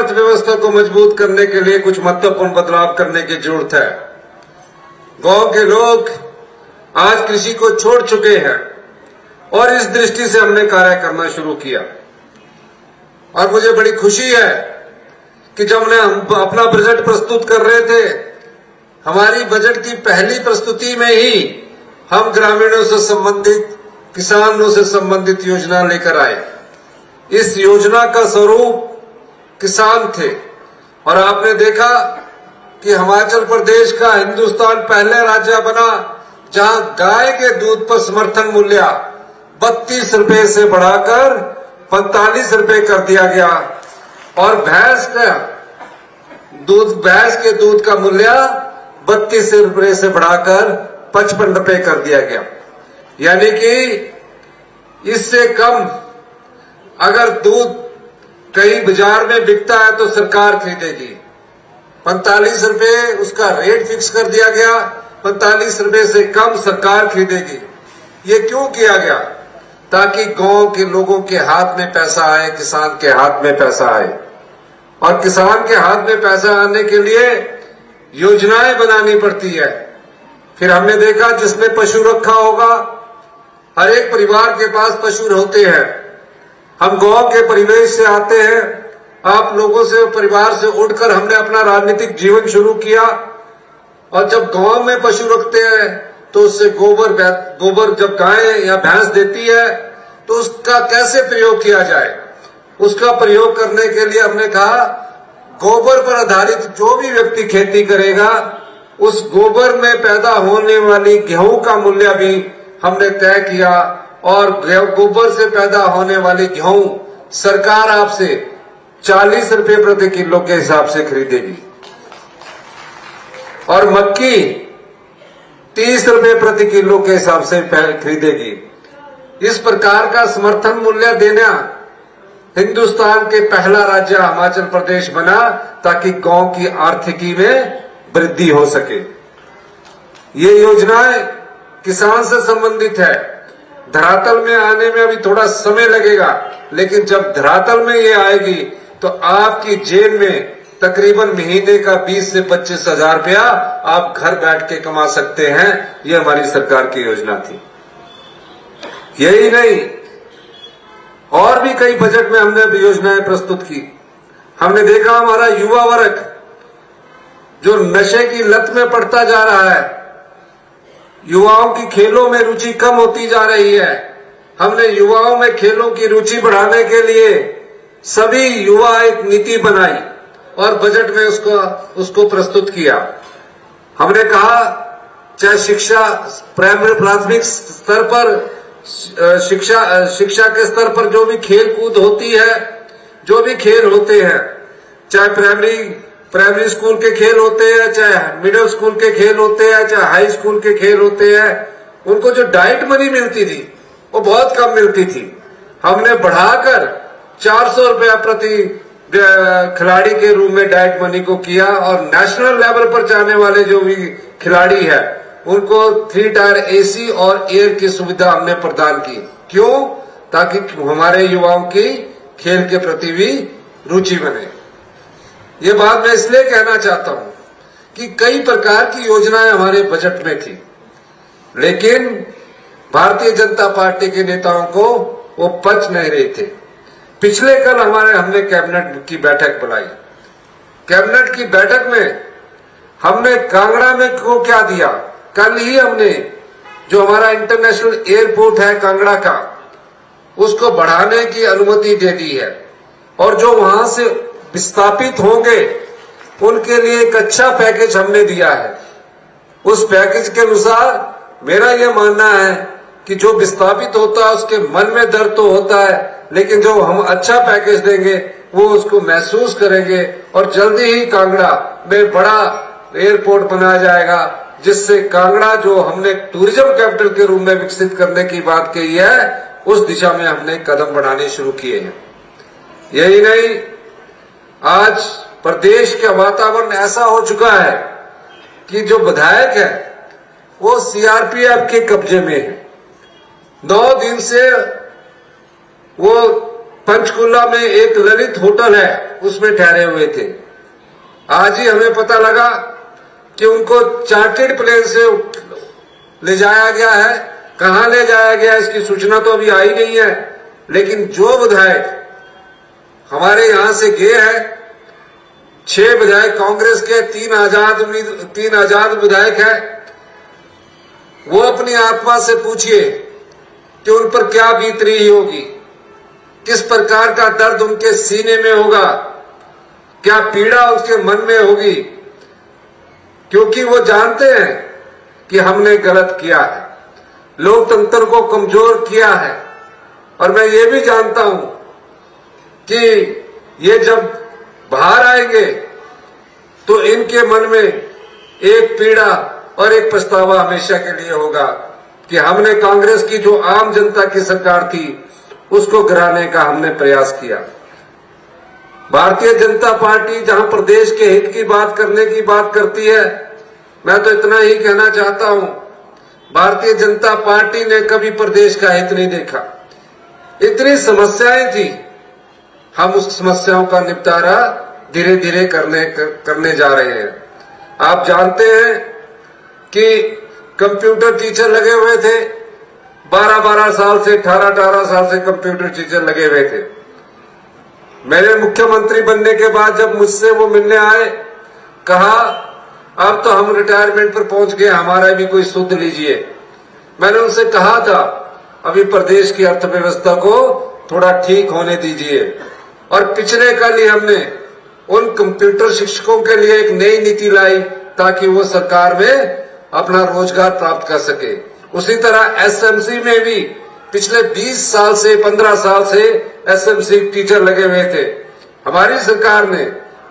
अर्थव्यवस्था को मजबूत करने के लिए कुछ महत्वपूर्ण बदलाव करने की जरूरत है। गांव के लोग आज कृषि को छोड़ चुके हैं और इस दृष्टि से हमने कार्य करना शुरू किया। और मुझे बड़ी खुशी है कि जब हम अपना बजट प्रस्तुत कर रहे थे, हमारी बजट की पहली प्रस्तुति में ही हम ग्रामीणों से संबंधित, किसानों से संबंधित योजना लेकर आए। इस योजना का स्वरूप किसान थे और आपने देखा कि हिमाचल प्रदेश का हिंदुस्तान पहले राज्य बना जहां गाय के दूध पर समर्थन मूल्य 32 रुपए से बढ़ाकर 45 रुपए कर दिया गया और भैंस के दूध का मूल्य 32 रुपए से बढ़ाकर 55 रुपए कर दिया गया। यानी कि इससे कम अगर दूध कहीं बाजार में बिकता है तो सरकार खरीदेगी। 45 रुपए उसका रेट फिक्स कर दिया गया, 45 रुपए से कम सरकार खरीदेगी। ये क्यों किया गया? ताकि गांव के लोगों के हाथ में पैसा आए, किसान के हाथ में पैसा आए। और किसान के हाथ में पैसा आने के लिए योजनाएं बनानी पड़ती है। फिर हमने देखा जिसने पशु रखा होगा, हर एक परिवार के पास पशु होते हैं। हम गांव के परिवेश से आते हैं, आप लोगों से, परिवार से उठकर हमने अपना राजनीतिक जीवन शुरू किया। और जब गांव में पशु रखते हैं तो उससे गोबर जब गाय या भैंस देती है तो उसका कैसे प्रयोग किया जाए, उसका प्रयोग करने के लिए हमने कहा गोबर पर आधारित जो भी व्यक्ति खेती करेगा उस गोबर में पैदा होने वाली गेहूं का मूल्य भी हमने तय किया और गोबर से पैदा होने वाली गेहूं सरकार आपसे 40 रुपए प्रति किलो के हिसाब से खरीदेगी और मक्की 30 रुपए प्रति किलो के हिसाब से खरीदेगी। इस प्रकार का समर्थन मूल्य देना हिंदुस्तान के पहला राज्य हिमाचल प्रदेश बना ताकि गांव की आर्थिकी में वृद्धि हो सके। ये योजनाएं किसान से संबंधित है। धरातल में आने में अभी थोड़ा समय लगेगा, लेकिन जब धरातल में ये आएगी तो आपकी जेब में तकरीबन महीने का 20 से 25 हजार रुपया आप घर बैठ के कमा सकते हैं। ये हमारी सरकार की योजना थी। यही नहीं, और भी कई बजट में हमने योजनाएं प्रस्तुत की। हमने देखा हमारा युवा वर्ग जो नशे की लत में पड़ता जा रहा है, युवाओं की खेलों में रुचि कम होती जा रही है। हमने युवाओं में खेलों की रुचि बढ़ाने के लिए सभी युवा एक नीति बनाई और बजट में उसको प्रस्तुत किया। हमने कहा चाहे शिक्षा प्राथमिक स्तर पर शिक्षा के स्तर पर जो भी खेल कूद होती है, जो भी खेल होते हैं, चाहे प्राइमरी स्कूल के खेल होते हैं, चाहे मिडिल स्कूल के खेल होते हैं, चाहे हाई स्कूल के खेल होते हैं, उनको जो डाइट मनी मिलती थी वो बहुत कम मिलती थी। हमने बढ़ाकर 400 रुपया प्रति खिलाड़ी के रूप में डाइट मनी को किया और नेशनल लेवल पर जाने वाले जो भी खिलाड़ी है उनको 3 टायर एसी और एयर की सुविधा हमने प्रदान की। क्यों? ताकि हमारे युवाओं की खेल के प्रति भी रुचि बने। ये बात मैं इसलिए कहना चाहता हूं कि कई प्रकार की योजनाएं हमारे बजट में थी, लेकिन भारतीय जनता पार्टी के नेताओं को वो पच नहीं रहे थे। पिछले कल हमने कैबिनेट की बैठक बुलाई। कैबिनेट की बैठक में हमने कांगड़ा में को क्या दिया, कल ही हमने जो हमारा इंटरनेशनल एयरपोर्ट है कांगड़ा का, उसको बढ़ाने की अनुमति दे दी है और जो वहां से विस्थापित होंगे उनके लिए एक अच्छा पैकेज हमने दिया है। उस पैकेज के अनुसार मेरा यह मानना है कि जो विस्थापित होता है उसके मन में दर्द तो होता है, लेकिन जो हम अच्छा पैकेज देंगे वो उसको महसूस करेंगे और जल्दी ही कांगड़ा में बड़ा एयरपोर्ट बनाया जाएगा, जिससे कांगड़ा जो हमने टूरिज्म कैपिटल के रूप में विकसित करने की बात कही है उस दिशा में हमने कदम बढ़ाने शुरू किए हैं। यही नहीं, आज प्रदेश का वातावरण ऐसा हो चुका है कि जो विधायक है वो सीआरपीएफ के कब्जे में है। 9 दिन से वो पंचकुला में एक ललित होटल है, उसमें ठहरे हुए थे। आज ही हमें पता लगा कि उनको चार्टर्ड प्लेन से ले जाया गया है। कहां ले जाया गया इसकी सूचना तो अभी आई नहीं है, लेकिन जो विधायक हमारे यहां से गए हैं, 6 विधायक कांग्रेस के, 3 आजाद विधायक हैं, वो अपनी आत्मा से पूछिए कि उन पर क्या बीत रही होगी, किस प्रकार का दर्द उनके सीने में होगा, क्या पीड़ा उसके मन में होगी, क्योंकि वो जानते हैं कि हमने गलत किया है, लोकतंत्र को कमजोर किया है। और मैं ये भी जानता हूं कि ये जब बाहर आएंगे तो इनके मन में एक पीड़ा और एक पछतावा हमेशा के लिए होगा कि हमने कांग्रेस की जो आम जनता की सरकार थी उसको गिराने का हमने प्रयास किया। भारतीय जनता पार्टी जहां प्रदेश के हित की बात करने की बात करती है, मैं तो इतना ही कहना चाहता हूं, भारतीय जनता पार्टी ने कभी प्रदेश का हित नहीं देखा। इतनी समस्याएं थी, हम उस समस्याओं का निपटारा धीरे धीरे करने जा रहे हैं। आप जानते हैं कि कंप्यूटर टीचर लगे हुए थे, 12-12 साल से, 18-18 साल से कंप्यूटर टीचर लगे हुए थे। मेरे मुख्यमंत्री बनने के बाद जब मुझसे वो मिलने आए, कहा अब तो हम रिटायरमेंट पर पहुंच गए, हमारा भी कोई सुध लीजिए। मैंने उनसे कहा था अभी प्रदेश की अर्थव्यवस्था को थोड़ा ठीक होने दीजिए। और पिछले कल ही हमने उन कंप्यूटर शिक्षकों के लिए एक नई नीति लाई ताकि वो सरकार में अपना रोजगार प्राप्त कर सके। उसी तरह एसएमसी में भी पिछले 20 साल से, 15 साल से एसएमसी टीचर लगे हुए थे। हमारी सरकार ने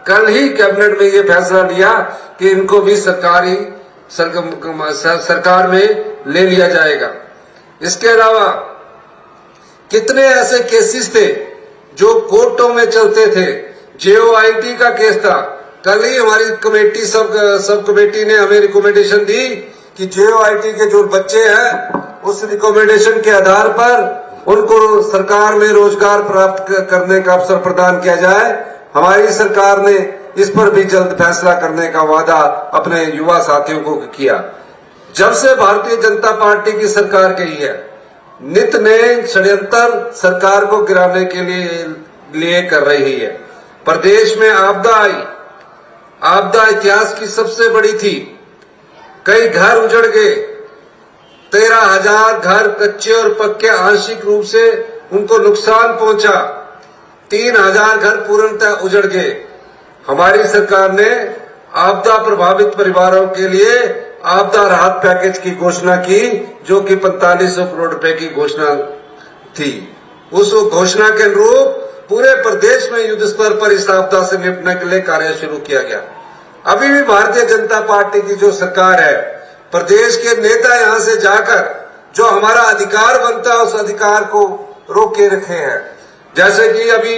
कल ही कैबिनेट में ये फैसला लिया कि इनको भी सरकार में ले लिया जाएगा। इसके अलावा कितने ऐसे केसेस थे जो कोर्टों में चलते थे। जेओआईटी का केस था, कल ही हमारी कमेटी सब कमेटी ने हमें रिकमेंडेशन दी कि जेओआईटी के जो बच्चे हैं उस रिकमेंडेशन के आधार पर उनको सरकार में रोजगार प्राप्त करने का अवसर प्रदान किया जाए। हमारी सरकार ने इस पर भी जल्द फैसला करने का वादा अपने युवा साथियों को किया। जब से भारतीय जनता पार्टी की सरकार गई है, नित नए षड्यंत्र सरकार को गिराने के लिए कर रही है। प्रदेश में आपदा आई, आपदा इतिहास की सबसे बड़ी थी। कई घर उजड़ गए, 13,000 घर कच्चे और पक्के आंशिक रूप से उनको नुकसान पहुंचा, 3,000 घर पूर्णतः उजड़ गए। हमारी सरकार ने आपदा प्रभावित परिवारों के लिए आपदा राहत पैकेज की घोषणा की, जो कि 4500 करोड़ रुपए की घोषणा थी। उस घोषणा के अनुरूप पूरे प्रदेश में युद्ध स्तर पर इस आपदा से निपटने के लिए कार्य शुरू किया गया। अभी भी भारतीय जनता पार्टी की जो सरकार है, प्रदेश के नेता यहां से जाकर जो हमारा अधिकार बनता है उस अधिकार को रोक के रखे हैं। जैसे कि अभी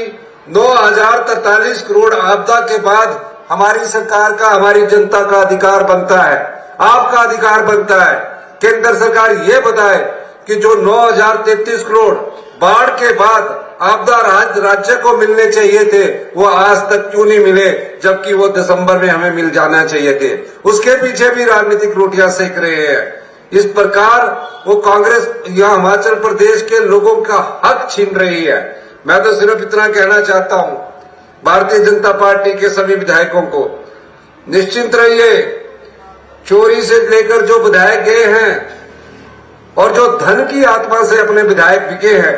9,043 करोड़ आपदा के बाद हमारी सरकार का, हमारी जनता का अधिकार बनता है, आपका अधिकार बनता है। केंद्र सरकार ये बताए कि जो 9,033 करोड़ बाढ़ के बाद आपदा राज्य को मिलने चाहिए थे, वो आज तक क्यों नहीं मिले, जबकि वो दिसंबर में हमें मिल जाना चाहिए थे। उसके पीछे भी राजनीतिक रोटियां सेक रहे हैं। इस प्रकार वो कांग्रेस या हिमाचल प्रदेश के लोगों का हक छीन रही है। मैं तो सिर्फ इतना कहना चाहता हूं भारतीय जनता पार्टी के सभी विधायकों को, निश्चिंत रहिए। चोरी से लेकर जो विधायक गए हैं और जो धन की आत्मा से अपने विधायक बिके हैं,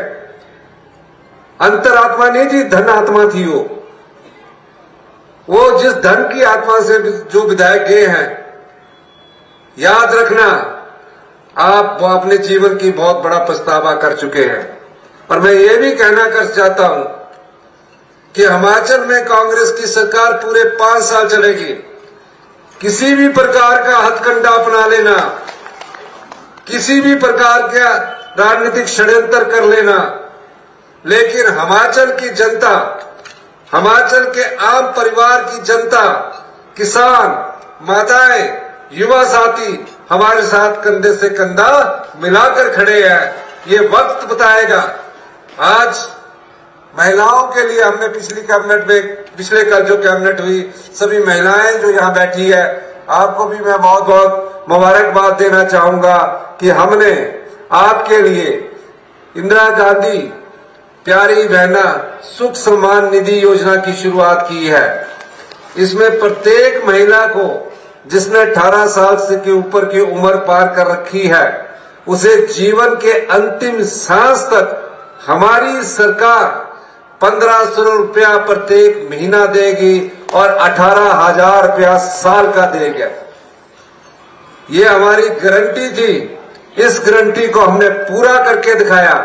अंतरात्मा नहीं थी, धन आत्मा थी। वो जिस धन की आत्मा से जो विधायक गए हैं, याद रखना आप वो अपने जीवन की बहुत बड़ा पछतावा कर चुके हैं। और मैं ये भी कहना कर चाहता हूं कि हिमाचल में कांग्रेस की सरकार पूरे 5 साल चलेगी। किसी भी प्रकार का हथकंडा अपना लेना, किसी भी प्रकार का राजनीतिक षड्यंत्र कर लेना, लेकिन हिमाचल की जनता, हिमाचल के आम परिवार की जनता, किसान, माताएं, युवा साथी हमारे साथ कंधे से कंधा मिलाकर खड़े हैं। ये वक्त बताएगा। आज महिलाओं के लिए हमने पिछले कल जो कैबिनेट हुई, सभी महिलाएं जो यहाँ बैठी है, आपको भी मैं बहुत बहुत मुबारकबाद देना चाहूंगा कि हमने आपके लिए इंदिरा गांधी प्यारी बहना सुख सम्मान निधि योजना की शुरुआत की है। इसमें प्रत्येक महिला को जिसने 18 साल से के ऊपर की उम्र पार कर रखी है, उसे जीवन के अंतिम सांस तक हमारी सरकार 1500 रुपया प्रत्येक महीना देगी और 18,000 रुपया साल का देगा। ये हमारी गारंटी थी। इस गारंटी को हमने पूरा करके दिखाया।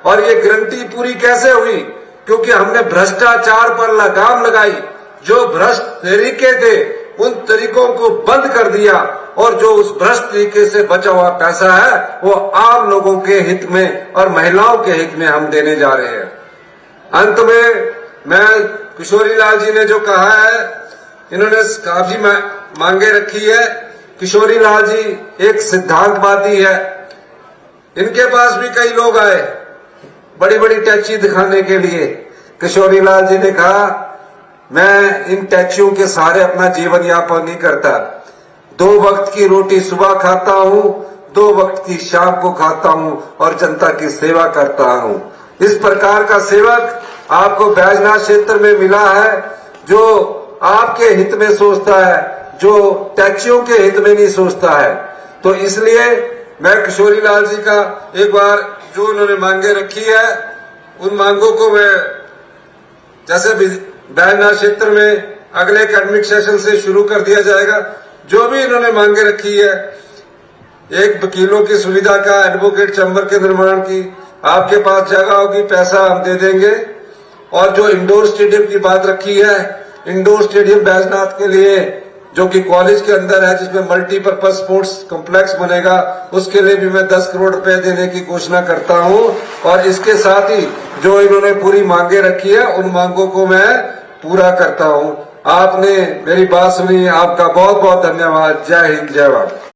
और ये गारंटी पूरी कैसे हुई? क्योंकि हमने भ्रष्टाचार पर लगाम लगाई। जो भ्रष्ट तरीके थे उन तरीकों को बंद कर दिया और जो उस भ्रष्ट तरीके से बचा हुआ पैसा है वो आम लोगों के हित में और महिलाओं के हित में हम देने जा रहे हैं। अंत में मैं किशोरी लाल जी ने जो कहा है, इन्होंने काफी मांगे रखी है। किशोरी लाल जी एक सिद्धांतवादी है। इनके पास भी कई लोग आए बड़ी बड़ी टैक्सी दिखाने के लिए। किशोरी लाल जी ने कहा, मैं इन टैक्सियों के सहारे अपना जीवन यापन नहीं करता। 2 वक्त की रोटी सुबह खाता हूं, 2 वक्त की शाम को खाता हूं और जनता की सेवा करता हूं। इस प्रकार का सेवक आपको बैजनाथ क्षेत्र में मिला है, जो आपके हित में सोचता है, जो टैक्सियों के हित में नहीं सोचता है। तो इसलिए मैं किशोरी लाल जी का एक बार जो उन्होंने मांगे रखी है, उन मांगों को मैं जैसे बैजनाथ क्षेत्र में अगले एकेडमिक सेशन से शुरू कर दिया जाएगा। जो भी इन्होंने मांगे रखी है, एक वकीलों की सुविधा का, एडवोकेट चैम्बर के निर्माण की, आपके पास जगह होगी, पैसा हम दे देंगे। और जो इंडोर स्टेडियम की बात रखी है, इंडोर स्टेडियम बैजनाथ के लिए जो कि कॉलेज के अंदर है, जिसमें मल्टीपर्पज स्पोर्ट्स कॉम्प्लेक्स बनेगा, उसके लिए भी मैं 10 करोड़ रुपए देने की घोषणा करता हूं। और इसके साथ ही जो इन्होंने पूरी मांगे रखी है, उन मांगों को मैं पूरा करता हूं। आपने मेरी बात सुनी, आपका बहुत बहुत धन्यवाद। जय हिंद, जय भारत।